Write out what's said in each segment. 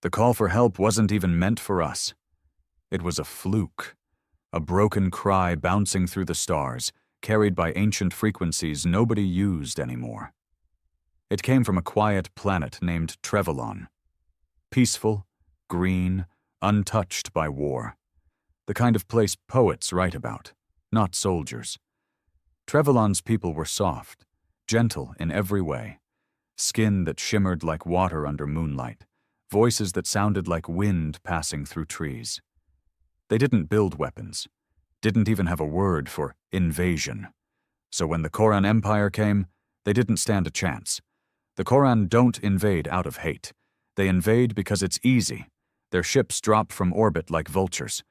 The call for help wasn't even meant for us. It was a fluke, a broken cry bouncing through the stars, carried by ancient frequencies nobody used anymore. It came from a quiet planet named Trevelon. Peaceful, green, untouched by war. The kind of place poets write about, not soldiers. Trevelon's people were soft, gentle in every way. Skin that shimmered like water under moonlight, voices that sounded like wind passing through trees. They didn't build weapons, didn't even have a word for invasion. So when the Koran Empire came, they didn't stand a chance. The Koran don't invade out of hate. They invade because it's easy. Their ships drop from orbit like vultures.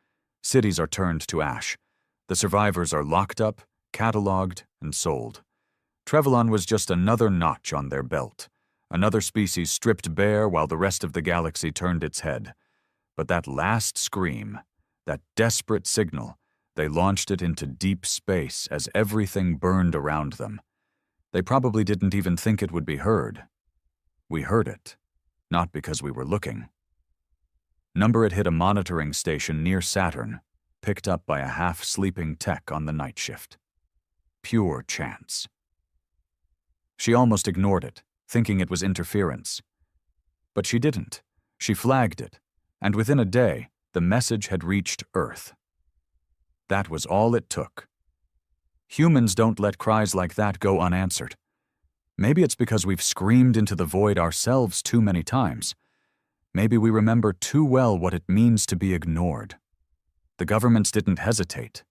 Cities are turned to ash. The survivors are locked up, catalogued, and sold. Trevelon was just another notch on their belt, another species stripped bare while the rest of the galaxy turned its head. But that last scream, that desperate signal, they launched it into deep space as everything burned around them. They probably didn't even think it would be heard. We heard it, not because we were looking. Number had hit a monitoring station near Saturn, picked up by a half-sleeping tech on the night shift. Pure chance. She almost ignored it, thinking it was interference. But she didn't. She flagged it, and within a day, the message had reached Earth. That was all it took. Humans don't let cries like that go unanswered. Maybe it's because we've screamed into the void ourselves too many times. Maybe we remember too well what it means to be ignored. The governments didn't hesitate.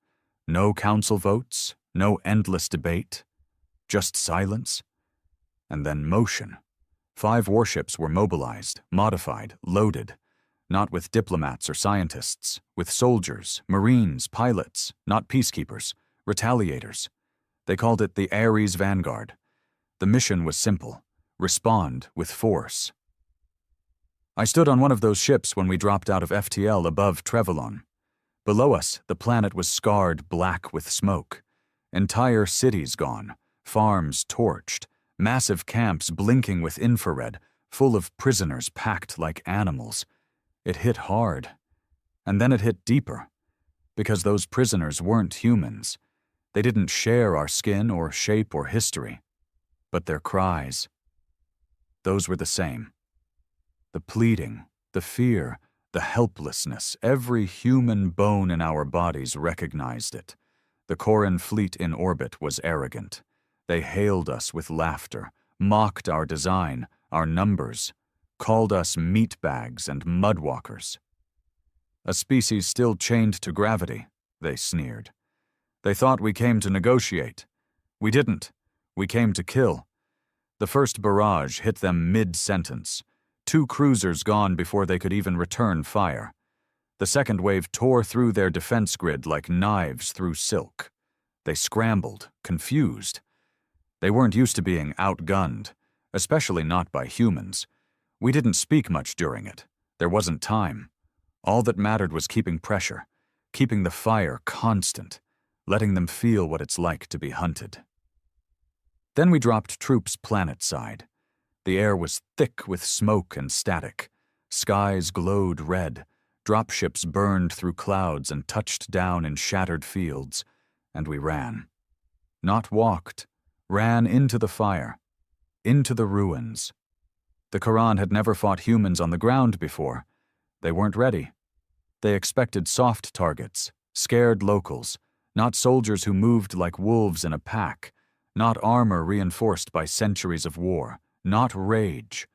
No council votes, no endless debate. Just silence. And then motion. 5 warships were mobilized, modified, loaded. Not with diplomats or scientists, with soldiers, marines, pilots, not peacekeepers, retaliators. They called it the Ares Vanguard. The mission was simple: respond with force. I stood on one of those ships when we dropped out of FTL above Trevelon. Below us, the planet was scarred black with smoke. Entire cities gone, farms torched, massive camps blinking with infrared, full of prisoners packed like animals. It hit hard. And then it hit deeper. Because those prisoners weren't humans. They didn't share our skin or shape or history. But their cries. Those were the same. The pleading, the fear, the helplessness, every human bone in our bodies recognized it. The Koran fleet in orbit was arrogant. They hailed us with laughter, mocked our design, our numbers, called us meatbags and mudwalkers. A species still chained to gravity, they sneered. They thought we came to negotiate. We didn't. We came to kill. The first barrage hit them mid-sentence. 2 cruisers gone before they could even return fire. The second wave tore through their defense grid like knives through silk. They scrambled, confused. They weren't used to being outgunned, especially not by humans. We didn't speak much during it. There wasn't time. All that mattered was keeping pressure, keeping the fire constant, letting them feel what it's like to be hunted. Then we dropped troops planet-side. The air was thick with smoke and static. Skies glowed red. Dropships burned through clouds and touched down in shattered fields. And we ran. Not walked. Ran into the fire. Into the ruins. The Quran had never fought humans on the ground before. They weren't ready. They expected soft targets, scared locals, not soldiers who moved like wolves in a pack, not armor reinforced by centuries of war, not rage.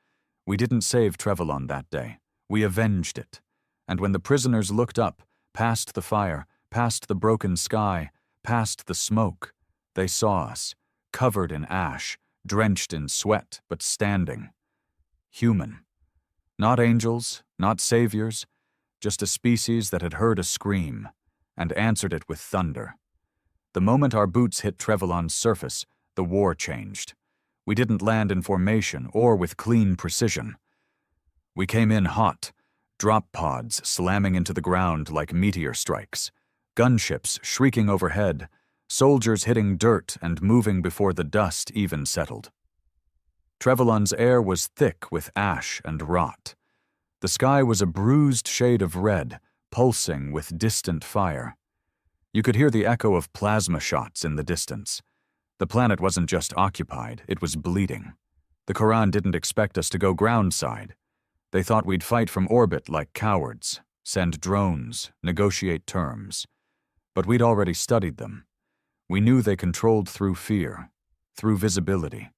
We didn't save Trevelon that day. We avenged it. And when the prisoners looked up, past the fire, past the broken sky, past the smoke, they saw us, covered in ash, drenched in sweat, but standing. Human. Not angels, not saviors, just a species that had heard a scream and answered it with thunder. The moment our boots hit Trevelon's surface, the war changed. We didn't land in formation or with clean precision. We came in hot, drop pods slamming into the ground like meteor strikes, gunships shrieking overhead, soldiers hitting dirt and moving before the dust even settled. Trevelon's air was thick with ash and rot. The sky was a bruised shade of red, pulsing with distant fire. You could hear the echo of plasma shots in the distance. The planet wasn't just occupied, it was bleeding. The Quran didn't expect us to go groundside. They thought we'd fight from orbit like cowards, send drones, negotiate terms. But we'd already studied them. We knew they controlled through fear, through visibility.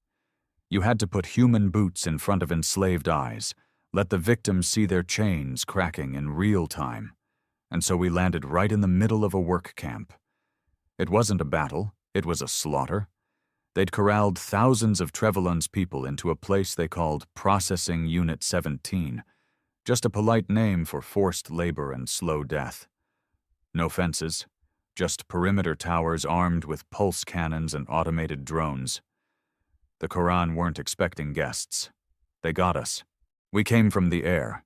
You had to put human boots in front of enslaved eyes, let the victims see their chains cracking in real time. And so we landed right in the middle of a work camp. It wasn't a battle, it was a slaughter. They'd corralled thousands of Trevelyan's people into a place they called Processing Unit 17, just a polite name for forced labor and slow death. No fences, just perimeter towers armed with pulse cannons and automated drones. The Quran weren't expecting guests. They got us. We came from the air.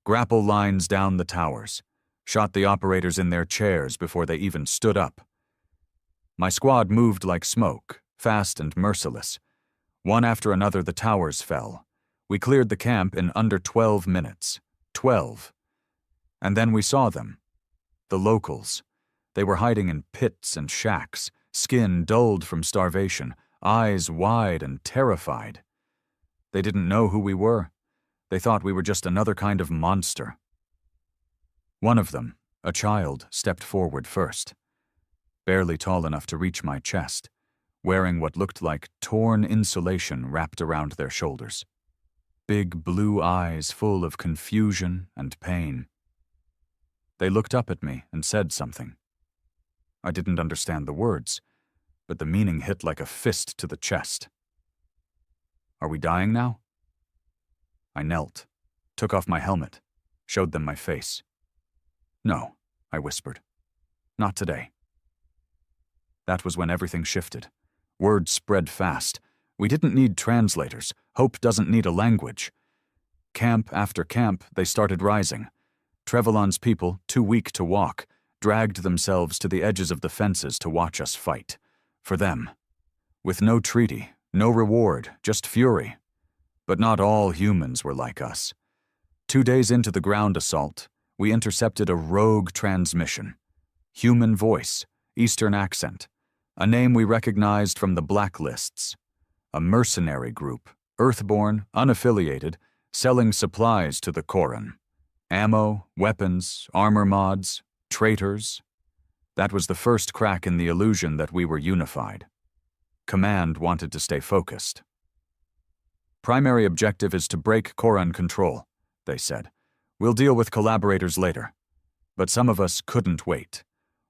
Grapple lines down the towers. Shot the operators in their chairs before they even stood up. My squad moved like smoke, fast and merciless. One after another the towers fell. We cleared the camp in under 12 minutes. 12. And then we saw them. The locals. They were hiding in pits and shacks, skin dulled from starvation, eyes wide and terrified. They didn't know who we were. They thought we were just another kind of monster. One of them, a child, stepped forward first. Barely tall enough to reach my chest, wearing what looked like torn insulation wrapped around their shoulders. Big blue eyes full of confusion and pain. They looked up at me and said something. I didn't understand the words, but the meaning hit like a fist to the chest. Are we dying now? I knelt, took off my helmet, showed them my face. No, I whispered. Not today. That was when everything shifted. Word spread fast. We didn't need translators. Hope doesn't need a language. Camp after camp, they started rising. Trevelyan's people, too weak to walk, dragged themselves to the edges of the fences to watch us fight. For them. With no treaty, no reward, just fury. But not all humans were like us. 2 days into the ground assault, we intercepted a rogue transmission. Human voice, Eastern accent, a name we recognized from the blacklists. A mercenary group, earthborn, unaffiliated, selling supplies to the Koran. Ammo, weapons, armor mods, traitors. That was the first crack in the illusion that we were unified. Command wanted to stay focused. Primary objective is to break Koran control, they said. We'll deal with collaborators later. But some of us couldn't wait.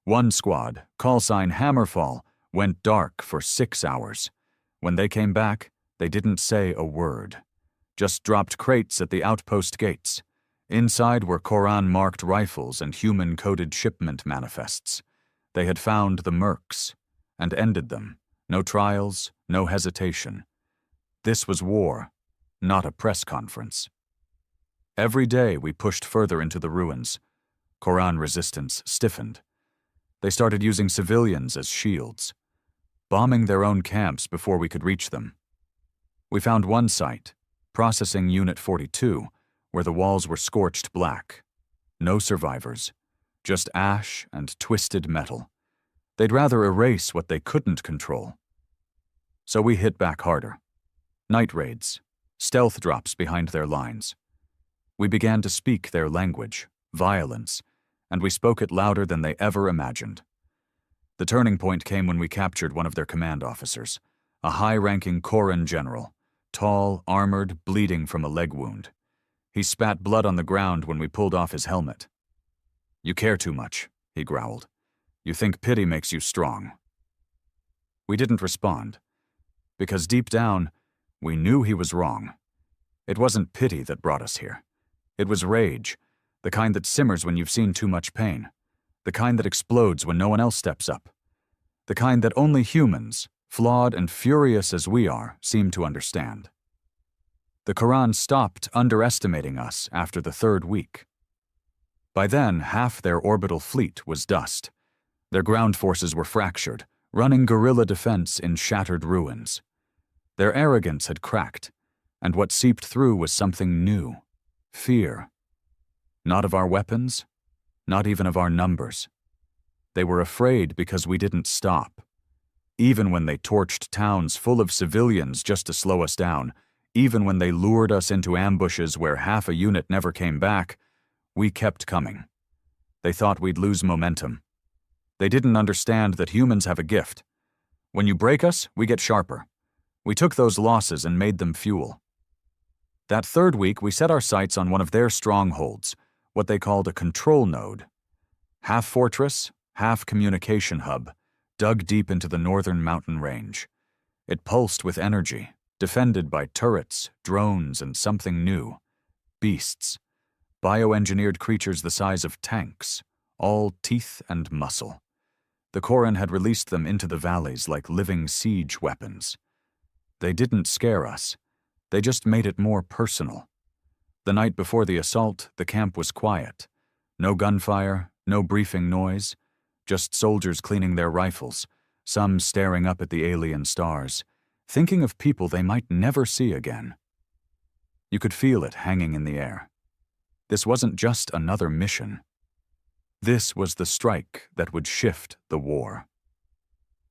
One squad, call sign Hammerfall, went dark for 6 hours. When they came back, they didn't say a word. Just dropped crates at the outpost gates. Inside were Koran-marked rifles and human-coded shipment manifests. They had found the mercs, and ended them. No trials, no hesitation. This was war, not a press conference. Every day we pushed further into the ruins. Koran resistance stiffened. They started using civilians as shields, bombing their own camps before we could reach them. We found one site, Processing Unit 42, where the walls were scorched black. No survivors, just ash and twisted metal. They'd rather erase what they couldn't control. So we hit back harder. Night raids, stealth drops behind their lines. We began to speak their language, violence, and we spoke it louder than they ever imagined. The turning point came when we captured one of their command officers, a high-ranking Koran general, tall, armored, bleeding from a leg wound. He spat blood on the ground when we pulled off his helmet. "You care too much," he growled. "You think pity makes you strong." We didn't respond, because deep down, we knew he was wrong. It wasn't pity that brought us here. It was rage, the kind that simmers when you've seen too much pain, the kind that explodes when no one else steps up, the kind that only humans, flawed and furious as we are, seem to understand. The Quran stopped underestimating us after the 3rd week. By then, half their orbital fleet was dust. Their ground forces were fractured, running guerrilla defense in shattered ruins. Their arrogance had cracked, and what seeped through was something new: fear, Not of our weapons, not even of our numbers. They were afraid because we didn't stop. Even when they torched towns full of civilians just to slow us down, even when they lured us into ambushes where half a unit never came back, we kept coming. They thought we'd lose momentum. They didn't understand that humans have a gift. When you break us, we get sharper. We took those losses and made them fuel. That third week, we set our sights on one of their strongholds, what they called a control node. Half fortress, half communication hub, dug deep into the northern mountain range. It pulsed with energy, defended by turrets, drones, and something new. Beasts. Bioengineered creatures the size of tanks, all teeth and muscle. The Koran had released them into the valleys like living siege weapons. They didn't scare us. They just made it more personal. The night before the assault, the camp was quiet. No gunfire, no briefing noise, just soldiers cleaning their rifles, some staring up at the alien stars, thinking of people they might never see again. You could feel it hanging in the air. This wasn't just another mission. This was the strike that would shift the war.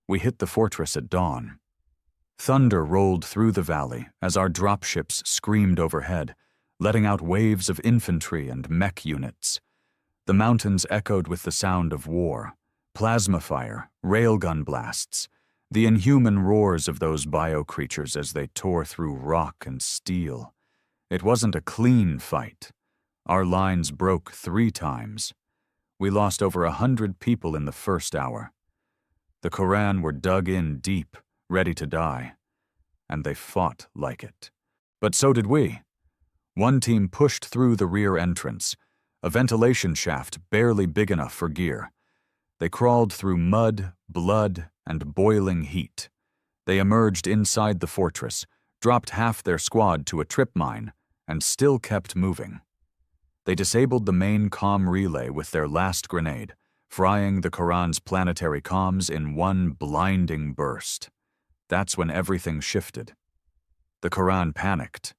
We hit the fortress at dawn. Thunder rolled through the valley as our dropships screamed overhead, letting out waves of infantry and mech units. The mountains echoed with the sound of war, plasma fire, railgun blasts, the inhuman roars of those bio-creatures as they tore through rock and steel. It wasn't a clean fight. Our lines broke 3 times. We lost over 100 people in the first hour. The Koran were dug in deep, ready to die. And they fought like it. But so did we. One team pushed through the rear entrance, a ventilation shaft barely big enough for gear. They crawled through mud, blood, and boiling heat. They emerged inside the fortress, dropped half their squad to a trip mine, and still kept moving. They disabled the main comm relay with their last grenade, frying the Koran's planetary comms in one blinding burst. That's when everything shifted. The Koran panicked.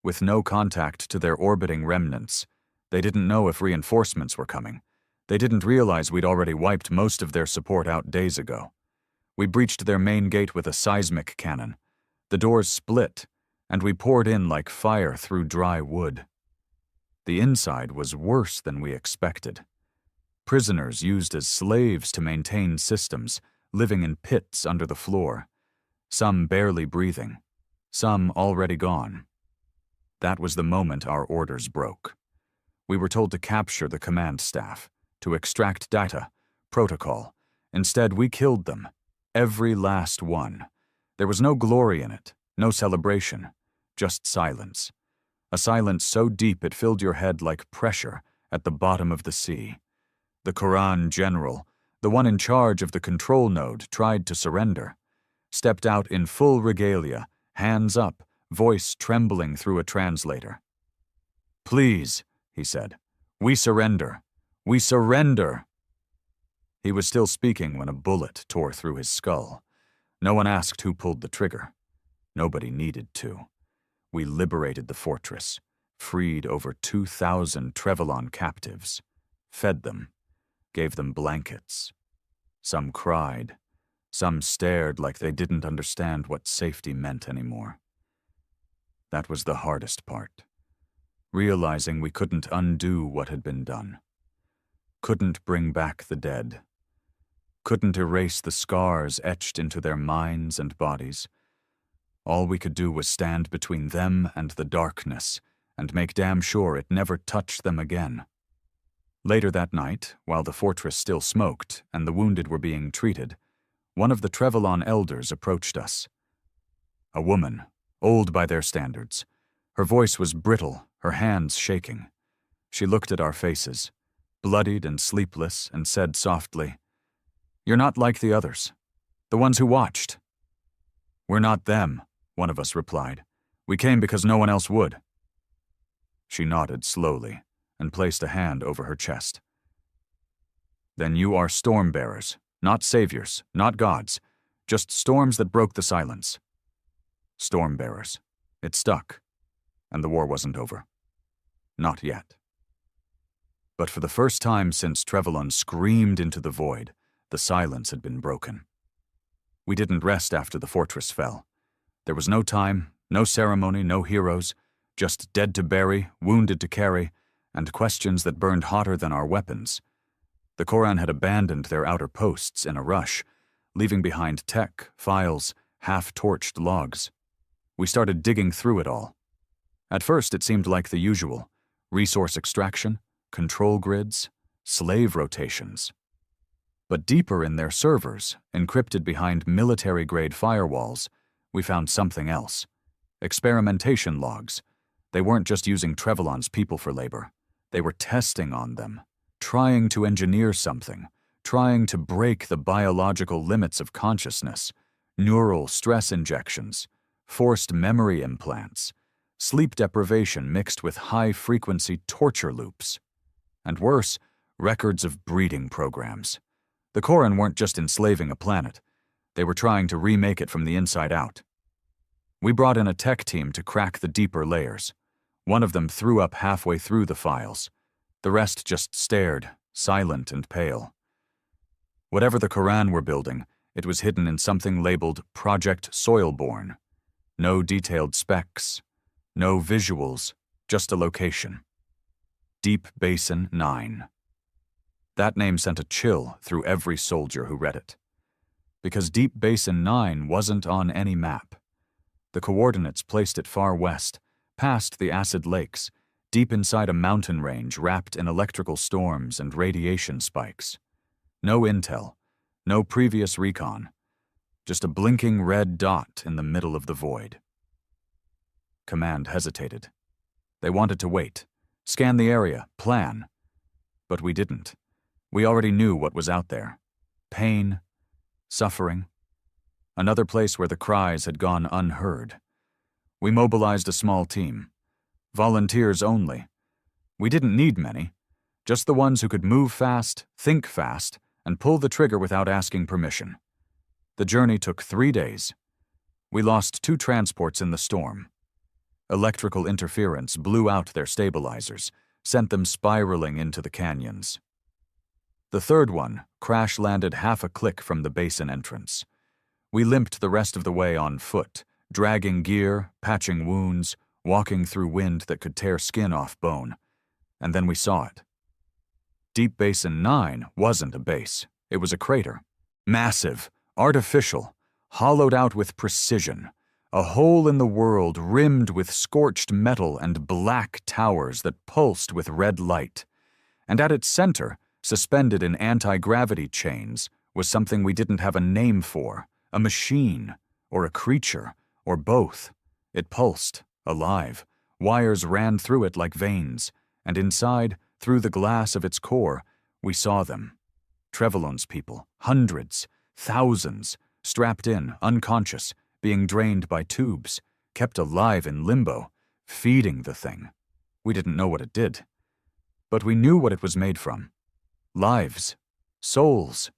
With no contact to their orbiting remnants, they didn't know if reinforcements were coming. They didn't realize we'd already wiped most of their support out days ago. We breached their main gate with a seismic cannon. The doors split, and we poured in like fire through dry wood. The inside was worse than we expected. Prisoners used as slaves to maintain systems, living in pits under the floor. Some barely breathing, some already gone. That was the moment our orders broke. We were told to capture the command staff, to extract data, protocol. Instead, we killed them, every last one. There was no glory in it, no celebration, just silence. A silence so deep it filled your head like pressure at the bottom of the sea. The Koran general, the one in charge of the control node, tried to surrender. Stepped out in full regalia, hands up, voice trembling through a translator. "Please," he said, "we surrender. We surrender." He was still speaking when a bullet tore through his skull. No one asked who pulled the trigger. Nobody needed to. We liberated the fortress, freed over 2,000 Trevelyan captives, fed them, gave them blankets. Some cried. Some stared like they didn't understand what safety meant anymore. That was the hardest part. Realizing we couldn't undo what had been done. Couldn't bring back the dead. Couldn't erase the scars etched into their minds and bodies. All we could do was stand between them and the darkness and make damn sure it never touched them again. Later that night, while the fortress still smoked and the wounded were being treated, one of the Trevelyan elders approached us. A woman, old by their standards. Her voice was brittle, her hands shaking. She looked at our faces, bloodied and sleepless, and said softly, "You're not like the others, the ones who watched." "We're not them," one of us replied. "We came because no one else would." She nodded slowly and placed a hand over her chest. "Then you are storm bearers. Not saviors, not gods, just storms that broke the silence." Storm bearers. It stuck, and the war wasn't over. Not yet. But for the first time since Trevelyan screamed into the void, the silence had been broken. We didn't rest after the fortress fell. There was no time, no ceremony, no heroes, just dead to bury, wounded to carry, and questions that burned hotter than our weapons. The Koran had abandoned their outer posts in a rush, leaving behind tech, files, half-torched logs. We started digging through it all. At first it seemed like the usual: resource extraction, control grids, slave rotations. But deeper in their servers, encrypted behind military-grade firewalls, we found something else. Experimentation logs. They weren't just using Trevelyan's people for labor. They were testing on them, trying to engineer something, trying to break the biological limits of consciousness, neural stress injections, forced memory implants, sleep deprivation mixed with high-frequency torture loops. And worse, records of breeding programs. The Koran weren't just enslaving a planet. They were trying to remake it from the inside out. We brought in a tech team to crack the deeper layers. One of them threw up halfway through the files. The rest just stared, silent and pale. Whatever the Koran were building, it was hidden in something labeled Project Soilborn. No detailed specs, no visuals, just a location. Deep Basin 9. That name sent a chill through every soldier who read it. Because Deep Basin 9 wasn't on any map. The coordinates placed it far west, past the acid lakes, deep inside a mountain range wrapped in electrical storms and radiation spikes. No intel, no previous recon, just a blinking red dot in the middle of the void. Command hesitated. They wanted to wait, scan the area, plan. But we didn't. We already knew what was out there. Pain, suffering. Another place where the cries had gone unheard. We mobilized a small team. Volunteers only. We didn't need many. Just the ones who could move fast, think fast, and pull the trigger without asking permission. The journey took 3 days. We lost 2 transports in the storm. Electrical interference blew out their stabilizers, sent them spiraling into the canyons. The third one crash-landed half a click from the basin entrance. We limped the rest of the way on foot, dragging gear, patching wounds, walking through wind that could tear skin off bone. And then we saw it. Deep Basin 9 wasn't a base. It was a crater. Massive, artificial, hollowed out with precision. A hole in the world rimmed with scorched metal and black towers that pulsed with red light. And at its center, suspended in anti-gravity chains, was something we didn't have a name for, a machine, or a creature, or both. It pulsed, alive. Wires ran through it like veins, and inside, through the glass of its core, we saw them. Trevelyan's people, hundreds, thousands, strapped in, unconscious, being drained by tubes, kept alive in limbo, feeding the thing. We didn't know what it did. But we knew what it was made from. Lives. Souls.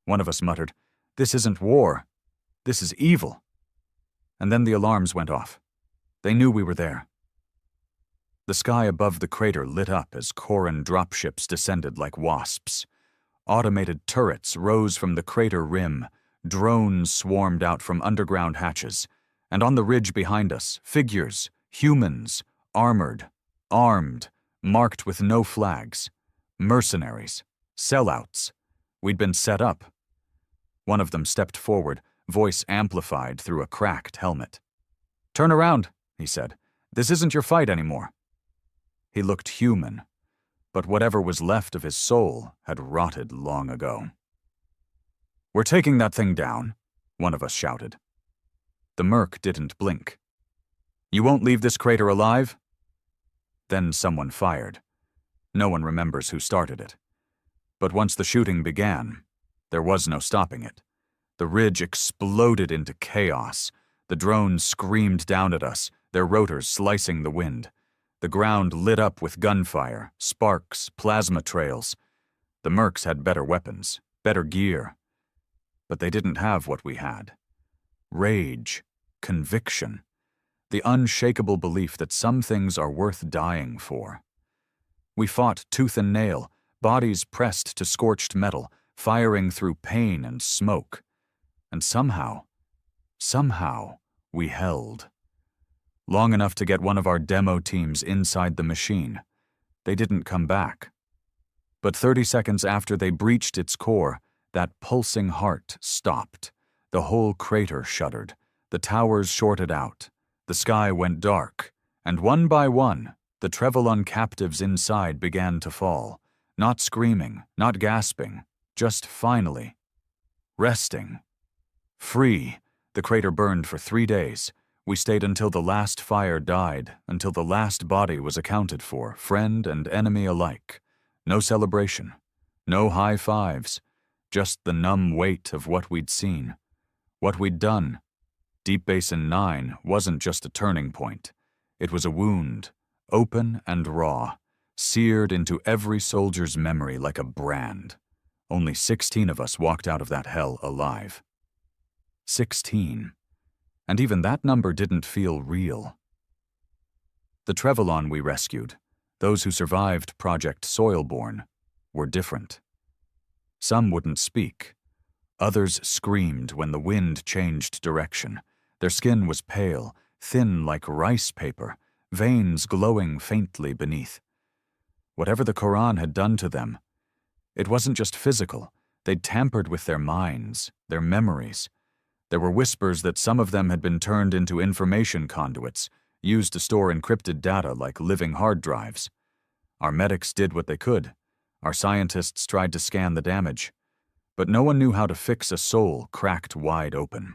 One of us muttered, "This isn't war. This is evil." And then the alarms went off. They knew we were there. The sky above the crater lit up as Koran dropships descended like wasps. Automated turrets rose from the crater rim, drones swarmed out from underground hatches, and on the ridge behind us, figures, humans, armored, armed, marked with no flags. Mercenaries, sellouts. We'd been set up. One of them stepped forward, voice amplified through a cracked helmet. "Turn around," he said. "This isn't your fight anymore." He looked human, but whatever was left of his soul had rotted long ago. "We're taking that thing down," one of us shouted. The merc didn't blink. "You won't leave this crater alive?" Then someone fired. No one remembers who started it. But once the shooting began, there was no stopping it. The ridge exploded into chaos. The drones screamed down at us, their rotors slicing the wind. The ground lit up with gunfire, sparks, plasma trails. The mercs had better weapons, better gear. But they didn't have what we had. Rage, conviction, the unshakable belief that some things are worth dying for. We fought tooth and nail, bodies pressed to scorched metal, firing through pain and smoke. And somehow, we held. Long enough to get one of our demo teams inside the machine. They didn't come back. But 30 seconds after they breached its core, that pulsing heart stopped. The whole crater shuddered. The towers shorted out. The sky went dark. And one by one, the Trevelyan captives inside began to fall. Not screaming, not gasping, just finally resting. Free. The crater burned for 3 days. We stayed until the last fire died, until the last body was accounted for, friend and enemy alike. No celebration, no high fives, just the numb weight of what we'd seen, what we'd done. Deep Basin 9 wasn't just a turning point. It was a wound, open and raw, seared into every soldier's memory like a brand. Only 16 of us walked out of that hell alive. 16. And even that number didn't feel real. The Trevelyan we rescued, those who survived Project Soilborn, were different. Some wouldn't speak. Others screamed when the wind changed direction. Their skin was pale, thin like rice paper, veins glowing faintly beneath. Whatever the Quran had done to them, it wasn't just physical. They'd tampered with their minds, their memories. There were whispers that some of them had been turned into information conduits, used to store encrypted data like living hard drives. Our medics did what they could. Our scientists tried to scan the damage. But no one knew how to fix a soul cracked wide open.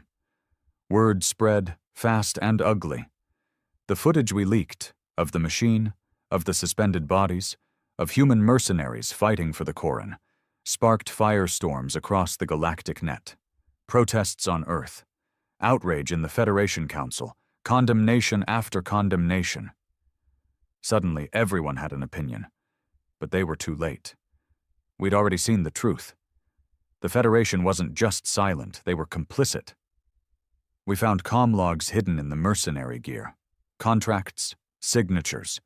Word spread, fast and ugly. The footage we leaked, of the machine, of the suspended bodies, of human mercenaries fighting for the Koran, sparked firestorms across the galactic net. Protests on Earth, outrage in the Federation Council, condemnation after condemnation. Suddenly, everyone had an opinion, but they were too late. We'd already seen the truth. The Federation wasn't just silent, they were complicit. We found comm logs hidden in the mercenary gear, contracts, signatures,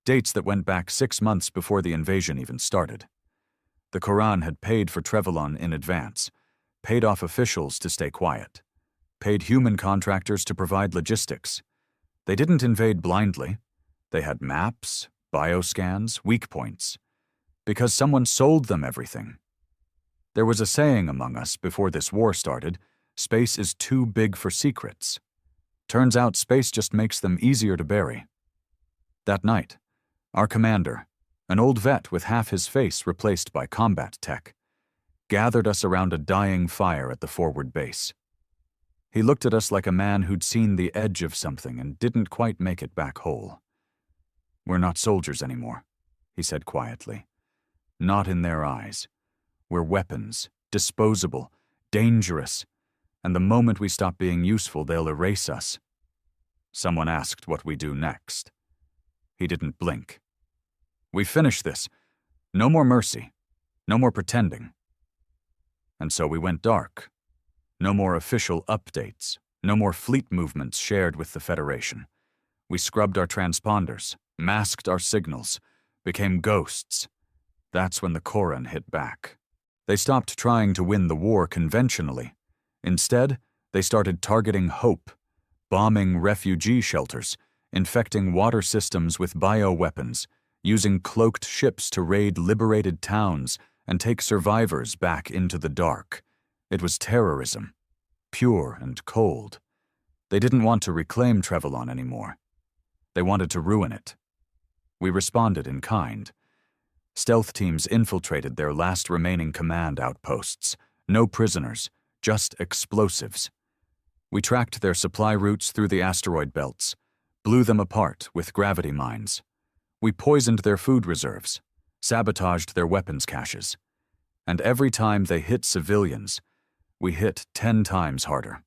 dates that went back 6 months before the invasion even started. The Quran had paid for Trevelyan in advance, paid off officials to stay quiet, paid human contractors to provide logistics. They didn't invade blindly. They had maps, bioscans, weak points, because someone sold them everything. There was a saying among us before this war started, space is too big for secrets. Turns out space just makes them easier to bury. That night, our commander, an old vet with half his face replaced by combat tech, gathered us around a dying fire at the forward base. He looked at us like a man who'd seen the edge of something and didn't quite make it back whole. "We're not soldiers anymore," he said quietly. "Not in their eyes. We're weapons, disposable, dangerous, and the moment we stop being useful, they'll erase us." Someone asked what we do next. He didn't blink. "We finish this. No more mercy. No more pretending." And so we went dark. No more official updates. No more fleet movements shared with the Federation. We scrubbed our transponders, masked our signals, became ghosts. That's when the Koran hit back. They stopped trying to win the war conventionally. Instead, they started targeting hope, bombing refugee shelters, infecting water systems with bioweapons, using cloaked ships to raid liberated towns and take survivors back into the dark. It was terrorism, pure and cold. They didn't want to reclaim Trevelyan anymore. They wanted to ruin it. We responded in kind. Stealth teams infiltrated their last remaining command outposts. No prisoners, just explosives. We tracked their supply routes through the asteroid belts, blew them apart with gravity mines. We poisoned their food reserves, sabotaged their weapons caches. And every time they hit civilians, we hit 10 times harder.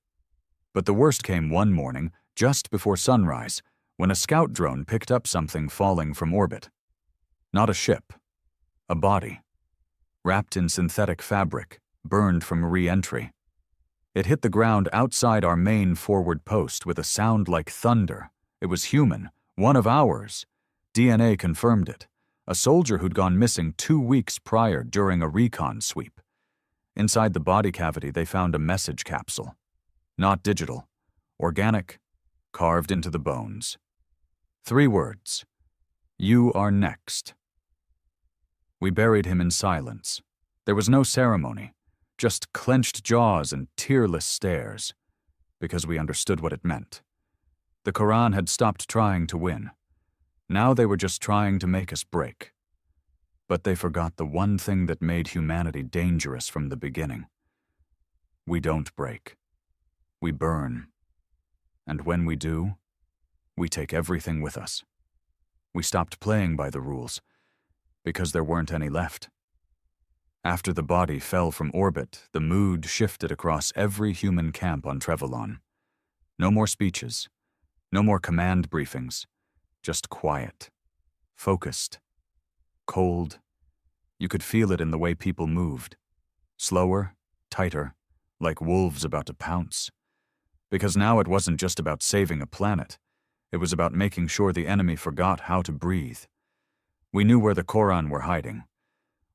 But the worst came one morning, just before sunrise, when a scout drone picked up something falling from orbit. Not a ship, a body, wrapped in synthetic fabric, burned from re-entry. It hit the ground outside our main forward post with a sound like thunder. It was human, one of ours. DNA confirmed it. a soldier who'd gone missing 2 weeks prior during a recon sweep. Inside the body cavity, they found a message capsule. Not digital, organic, carved into the bones. 3 words: "You are next." We buried him in silence. There was no ceremony, just clenched jaws and tearless stares, because we understood what it meant. The Quran had stopped trying to win. Now they were just trying to make us break. But they forgot the one thing that made humanity dangerous from the beginning. We don't break. We burn. And when we do, we take everything with us. We stopped playing by the rules, because there weren't any left. After the body fell from orbit, the mood shifted across every human camp on Trevelyan. No more speeches, no more command briefings, just quiet, focused, cold. You could feel it in the way people moved. Slower, tighter, like wolves about to pounce. Because now it wasn't just about saving a planet. It was about making sure the enemy forgot how to breathe. We knew where the Koran were hiding.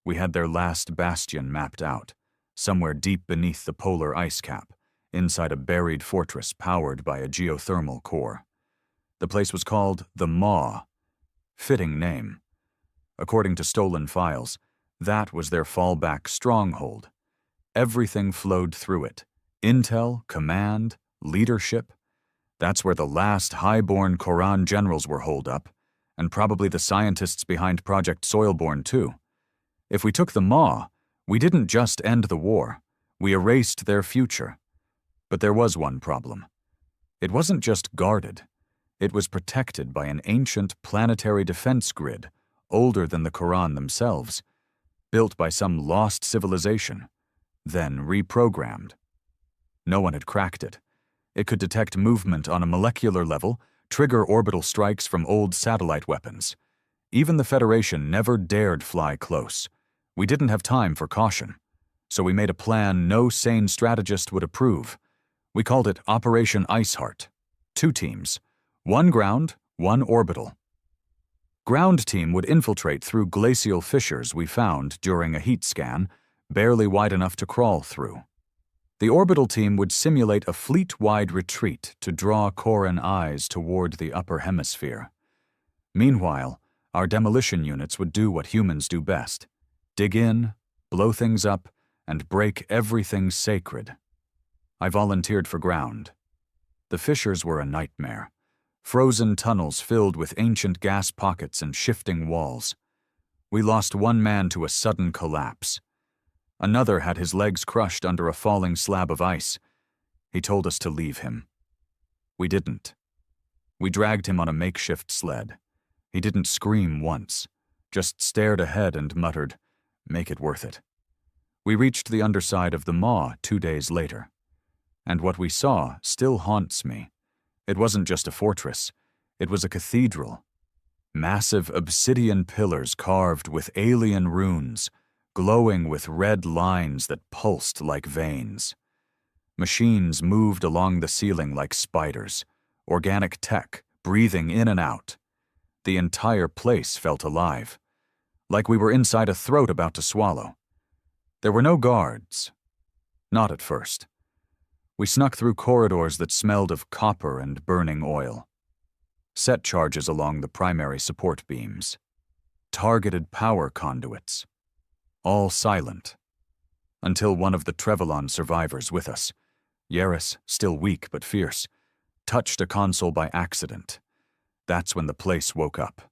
We had their last bastion mapped out, somewhere deep beneath the polar ice cap, inside a buried fortress powered by a geothermal core. The place was called the Maw. Fitting name. According to stolen files, that was their fallback stronghold. Everything flowed through it. Intel, command, leadership. That's where the last highborn Koran generals were holed up, and probably the scientists behind Project Soilborn too. If we took the Maw, we didn't just end the war, we erased their future. But there was one problem. It wasn't just guarded. It was protected by an ancient planetary defense grid, older than the Quran themselves, built by some lost civilization, then reprogrammed. No one had cracked it. It could detect movement on a molecular level, trigger orbital strikes from old satellite weapons. Even the Federation never dared fly close. We didn't have time for caution, so we made a plan no sane strategist would approve. We called it Operation Iceheart. 2 teams, 1 ground, 1 orbital. Ground team would infiltrate through glacial fissures we found during a heat scan, barely wide enough to crawl through. The orbital team would simulate a fleet-wide retreat to draw Koran eyes toward the upper hemisphere. Meanwhile, our demolition units would do what humans do best: dig in, blow things up, and break everything sacred. I volunteered for ground. The fissures were a nightmare. Frozen tunnels filled with ancient gas pockets and shifting walls. We lost 1 man to a sudden collapse. Another had his legs crushed under a falling slab of ice. He told us to leave him. We didn't. We dragged him on a makeshift sled. He didn't scream once, just stared ahead and muttered, "Make it worth it." We reached the underside of the Maw 2 days later. And what we saw still haunts me. It wasn't just a fortress. It was a cathedral. Massive obsidian pillars carved with alien runes, glowing with red lines that pulsed like veins. Machines moved along the ceiling like spiders, organic tech breathing in and out. The entire place felt alive, like we were inside a throat about to swallow. There were no guards. Not at first. We snuck through corridors that smelled of copper and burning oil. Set charges along the primary support beams. Targeted power conduits. All silent. Until one of the Trevelyan survivors with us, Yaris, still weak but fierce, touched a console by accident. That's when the place woke up.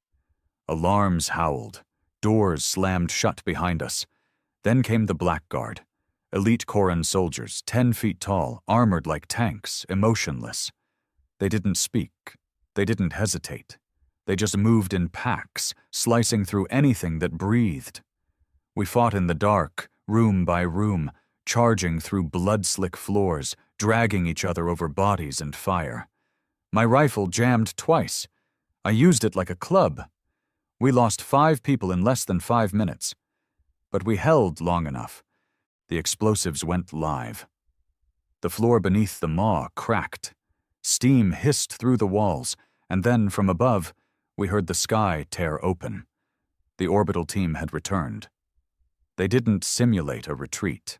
Alarms howled. Doors slammed shut behind us. Then came the Blackguard. Elite Koran soldiers, 10 feet tall, armored like tanks, emotionless. They didn't speak. They didn't hesitate. They just moved in packs, slicing through anything that breathed. We fought in the dark, room by room, charging through blood-slick floors, dragging each other over bodies and fire. My rifle jammed twice. I used it like a club. We lost 5 people in less than 5 minutes. But we held long enough. The explosives went live. The floor beneath the Maw cracked. Steam hissed through the walls, and then from above, we heard the sky tear open. The orbital team had returned. They didn't simulate a retreat.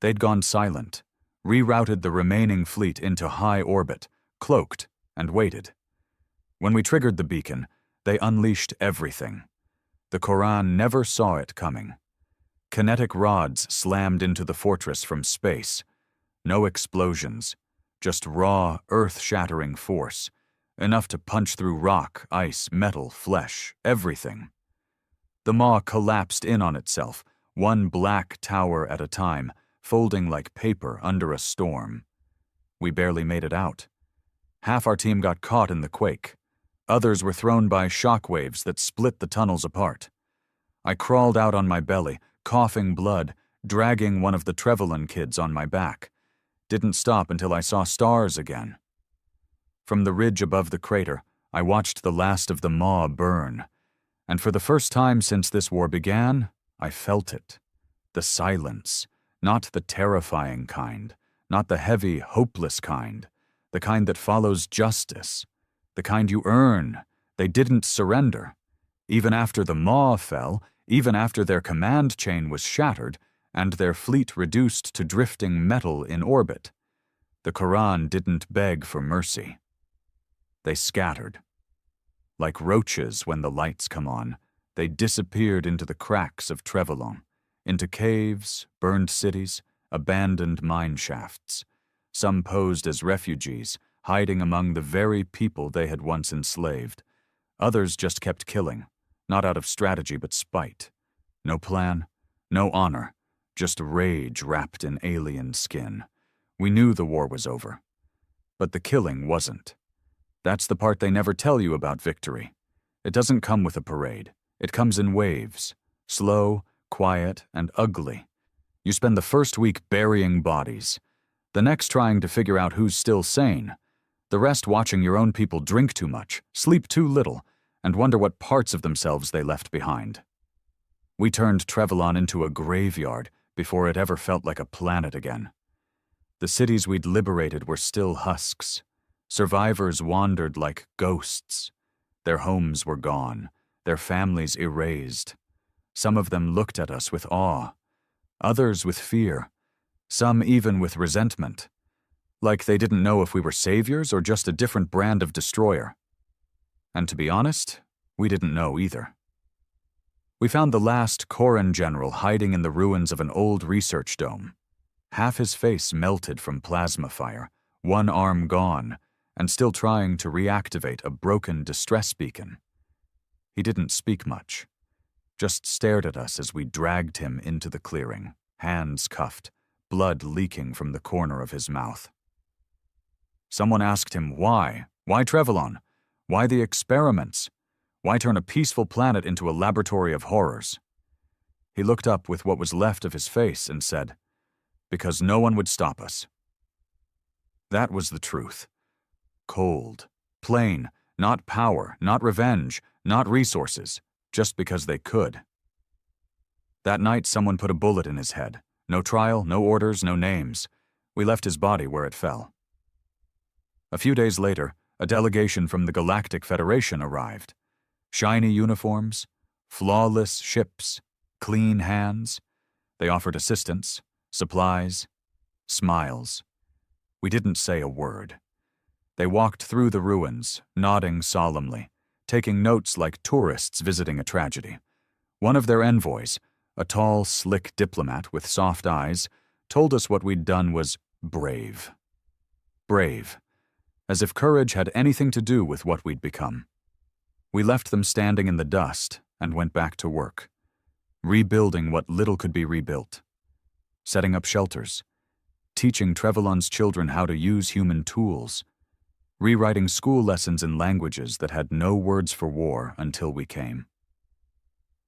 They'd gone silent, rerouted the remaining fleet into high orbit, cloaked, and waited. When we triggered the beacon, they unleashed everything. The Quran never saw it coming. Kinetic rods slammed into the fortress from space. No explosions, just raw, earth-shattering force, enough to punch through rock, ice, metal, flesh, everything. The maw collapsed in on itself, one black tower at a time, folding like paper under a storm. We barely made it out. Half our team got caught in the quake. Others were thrown by shock waves that split the tunnels apart. I crawled out on my belly, coughing blood, dragging one of the Trevelyan kids on my back. Didn't stop until I saw stars again. From the ridge above the crater, I watched the last of the maw burn. And for the first time since this war began, I felt it. The silence, not the terrifying kind, not the heavy, hopeless kind, the kind that follows justice, the kind you earn. They didn't surrender. Even after the maw fell, even after their command chain was shattered, and their fleet reduced to drifting metal in orbit, the Quran didn't beg for mercy. They scattered. Like roaches when the lights come on, they disappeared into the cracks of Trevelyan, into caves, burned cities, abandoned mine shafts. Some posed as refugees, hiding among the very people they had once enslaved. Others just kept killing, not out of strategy but spite. No plan, no honor, just rage wrapped in alien skin. We knew the war was over. But the killing wasn't. That's the part they never tell you about victory. It doesn't come with a parade. It comes in waves, slow, quiet, and ugly. You spend the first week burying bodies, the next trying to figure out who's still sane, the rest watching your own people drink too much, sleep too little, and wonder what parts of themselves they left behind. We turned Trevelyan into a graveyard before it ever felt like a planet again. The cities we'd liberated were still husks. Survivors wandered like ghosts. Their homes were gone, their families erased. Some of them looked at us with awe, others with fear, some even with resentment, like they didn't know if we were saviors or just a different brand of destroyer. And to be honest, we didn't know either. We found the last Koran general hiding in the ruins of an old research dome. Half his face melted from plasma fire, one arm gone, and still trying to reactivate a broken distress beacon. He didn't speak much, just stared at us as we dragged him into the clearing, hands cuffed, blood leaking from the corner of his mouth. Someone asked him why? Why Trevelyan? Why the experiments? Why turn a peaceful planet into a laboratory of horrors? He looked up with what was left of his face and said, "Because no one would stop us." That was the truth. Cold, plain, not power, not revenge, not resources, just because they could. That night someone put a bullet in his head. No trial, no orders, no names. We left his body where it fell. A few days later, a delegation from the Galactic Federation arrived. Shiny uniforms, flawless ships, clean hands. They offered assistance, supplies, smiles. We didn't say a word. They walked through the ruins, nodding solemnly, taking notes like tourists visiting a tragedy. One of their envoys, a tall, slick diplomat with soft eyes, told us what we'd done was brave. Brave, as if courage had anything to do with what we'd become. We left them standing in the dust and went back to work, rebuilding what little could be rebuilt, setting up shelters, teaching Trevelyan's children how to use human tools, rewriting school lessons in languages that had no words for war until we came.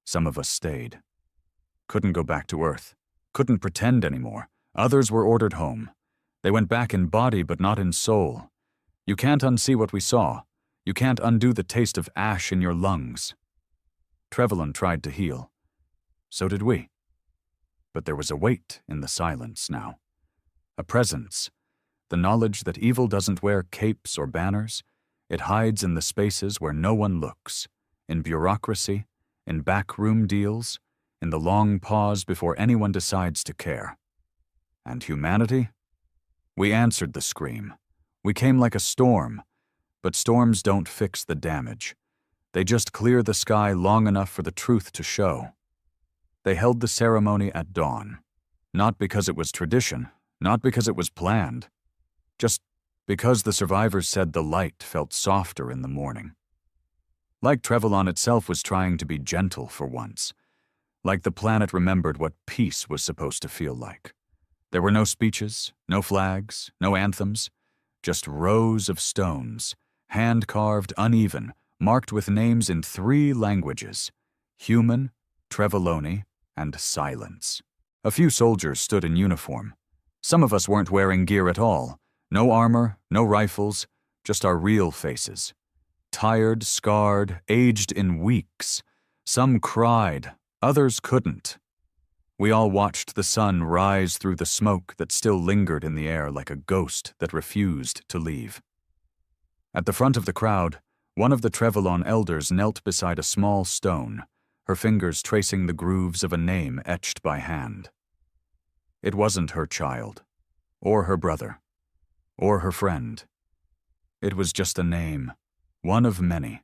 Some of us stayed. Couldn't go back to Earth. Couldn't pretend anymore. Others were ordered home. They went back in body but not in soul. You can't unsee what we saw. You can't undo the taste of ash in your lungs. Trevelyan tried to heal. So did we. But there was a weight in the silence now. A presence. The knowledge that evil doesn't wear capes or banners. It hides in the spaces where no one looks. In bureaucracy, in backroom deals, in the long pause before anyone decides to care. And humanity? We answered the scream. We came like a storm, but storms don't fix the damage. They just clear the sky long enough for the truth to show. They held the ceremony at dawn, not because it was tradition, not because it was planned, just because the survivors said the light felt softer in the morning. Like Trevelyan itself was trying to be gentle for once. Like the planet remembered what peace was supposed to feel like. There were no speeches, no flags, no anthems, just rows of stones, hand-carved, uneven, marked with names in 3 languages: human, Treveloni, and silence. A few soldiers stood in uniform. Some of us weren't wearing gear at all. No armor, no rifles, just our real faces. Tired, scarred, aged in weeks. Some cried, others couldn't. We all watched the sun rise through the smoke that still lingered in the air like a ghost that refused to leave. At the front of the crowd, one of the Trevelyan elders knelt beside a small stone, her fingers tracing the grooves of a name etched by hand. It wasn't her child, or her brother, or her friend. It was just a name, one of many,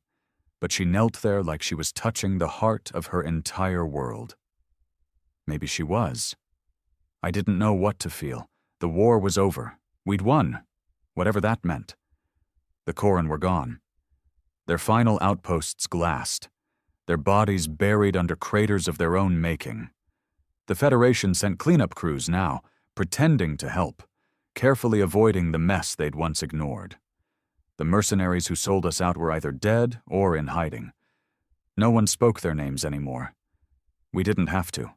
but she knelt there like she was touching the heart of her entire world. Maybe she was. I didn't know what to feel. The war was over. We'd won, whatever that meant. The Corran were gone. Their final outposts glassed, their bodies buried under craters of their own making. The Federation sent cleanup crews now, pretending to help, carefully avoiding the mess they'd once ignored. The mercenaries who sold us out were either dead or in hiding. No one spoke their names anymore. We didn't have to.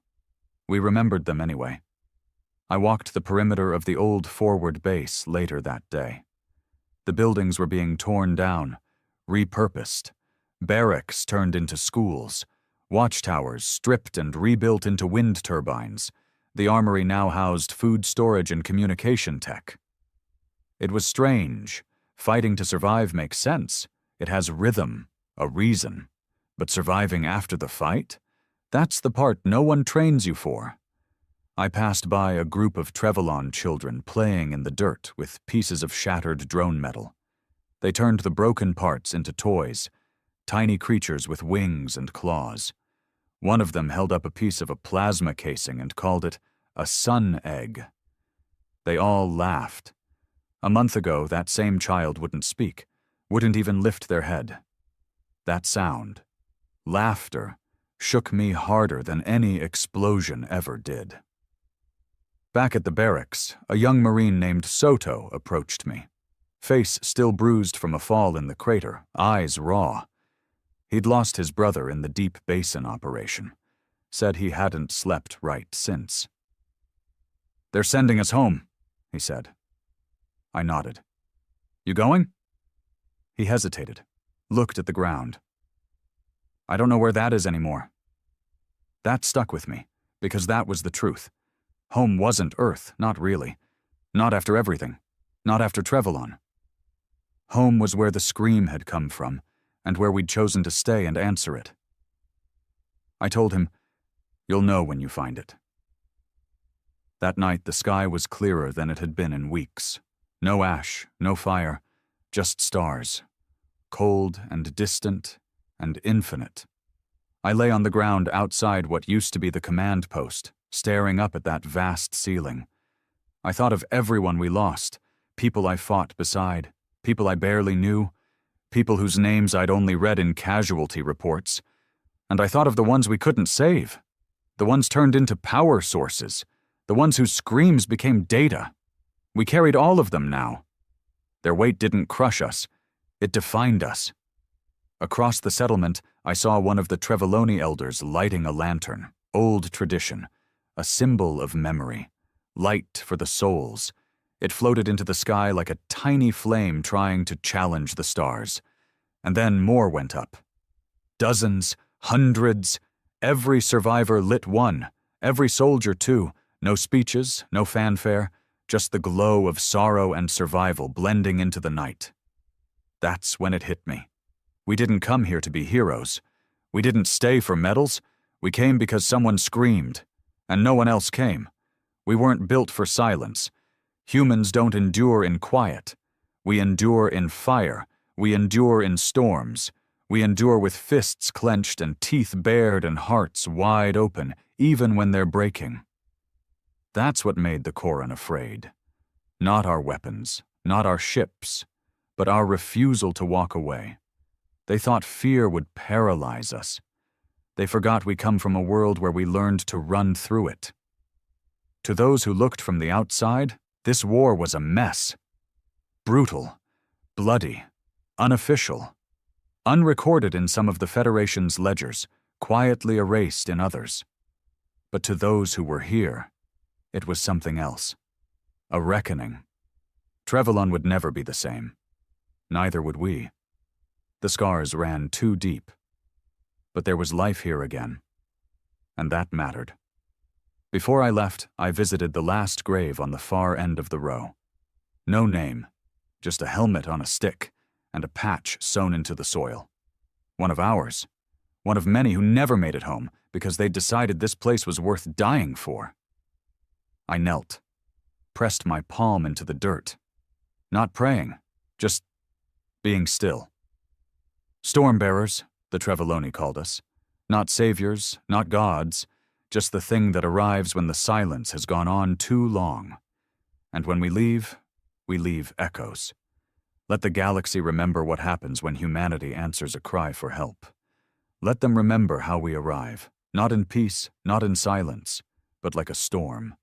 We remembered them anyway. I walked the perimeter of the old forward base later that day. The buildings were being torn down, repurposed. Barracks turned into schools. Watchtowers stripped and rebuilt into wind turbines. The armory now housed food storage and communication tech. It was strange. Fighting to survive makes sense. It has rhythm, a reason. But surviving after the fight? That's the part no one trains you for. I passed by a group of Trevelyan children playing in the dirt with pieces of shattered drone metal. They turned the broken parts into toys, tiny creatures with wings and claws. One of them held up a piece of a plasma casing and called it a sun egg. They all laughed. A month ago, that same child wouldn't speak, wouldn't even lift their head. That sound, laughter, shook me harder than any explosion ever did. Back at the barracks, a young Marine named Soto approached me. Face still bruised from a fall in the crater, eyes raw. He'd lost his brother in the Deep Basin operation. Said he hadn't slept right since. "They're sending us home," he said. I nodded. "You going?" He hesitated, looked at the ground. "I don't know where that is anymore." That stuck with me, because that was the truth. Home wasn't Earth, not really. Not after everything. Not after Trevelyan. Home was where the scream had come from, and where we'd chosen to stay and answer it. I told him, "You'll know when you find it." That night the sky was clearer than it had been in weeks. No ash, no fire, just stars. Cold and distant and infinite. I lay on the ground outside what used to be the command post, staring up at that vast ceiling. I thought of everyone we lost, people I fought beside, people I barely knew, people whose names I'd only read in casualty reports. And I thought of the ones we couldn't save, the ones turned into power sources, the ones whose screams became data. We carried all of them now. Their weight didn't crush us, it defined us. Across the settlement, I saw one of the Treveloni elders lighting a lantern, old tradition, a symbol of memory, light for the souls. It floated into the sky like a tiny flame trying to challenge the stars. And then more went up. Dozens, hundreds, every survivor lit one, every soldier too. No speeches, no fanfare, just the glow of sorrow and survival blending into the night. That's when it hit me. We didn't come here to be heroes. We didn't stay for medals. We came because someone screamed, and no one else came. We weren't built for silence. Humans don't endure in quiet. We endure in fire. We endure in storms. We endure with fists clenched and teeth bared and hearts wide open, even when they're breaking. That's what made the Koran afraid. Not our weapons, not our ships, but our refusal to walk away. They thought fear would paralyze us. They forgot we come from a world where we learned to run through it. To those who looked from the outside, this war was a mess. Brutal, bloody, unofficial, unrecorded in some of the Federation's ledgers, quietly erased in others. But to those who were here, it was something else. A reckoning. Trevelyan would never be the same. Neither would we. The scars ran too deep. But there was life here again. And that mattered. Before I left, I visited the last grave on the far end of the row. No name, just a helmet on a stick and a patch sewn into the soil. One of ours. One of many who never made it home because they'd decided this place was worth dying for. I knelt, pressed my palm into the dirt. Not praying, just being still. Stormbearers, the Treveloni called us. Not saviors, not gods, just the thing that arrives when the silence has gone on too long. And when we leave echoes. Let the galaxy remember what happens when humanity answers a cry for help. Let them remember how we arrive, not in peace, not in silence, but like a storm.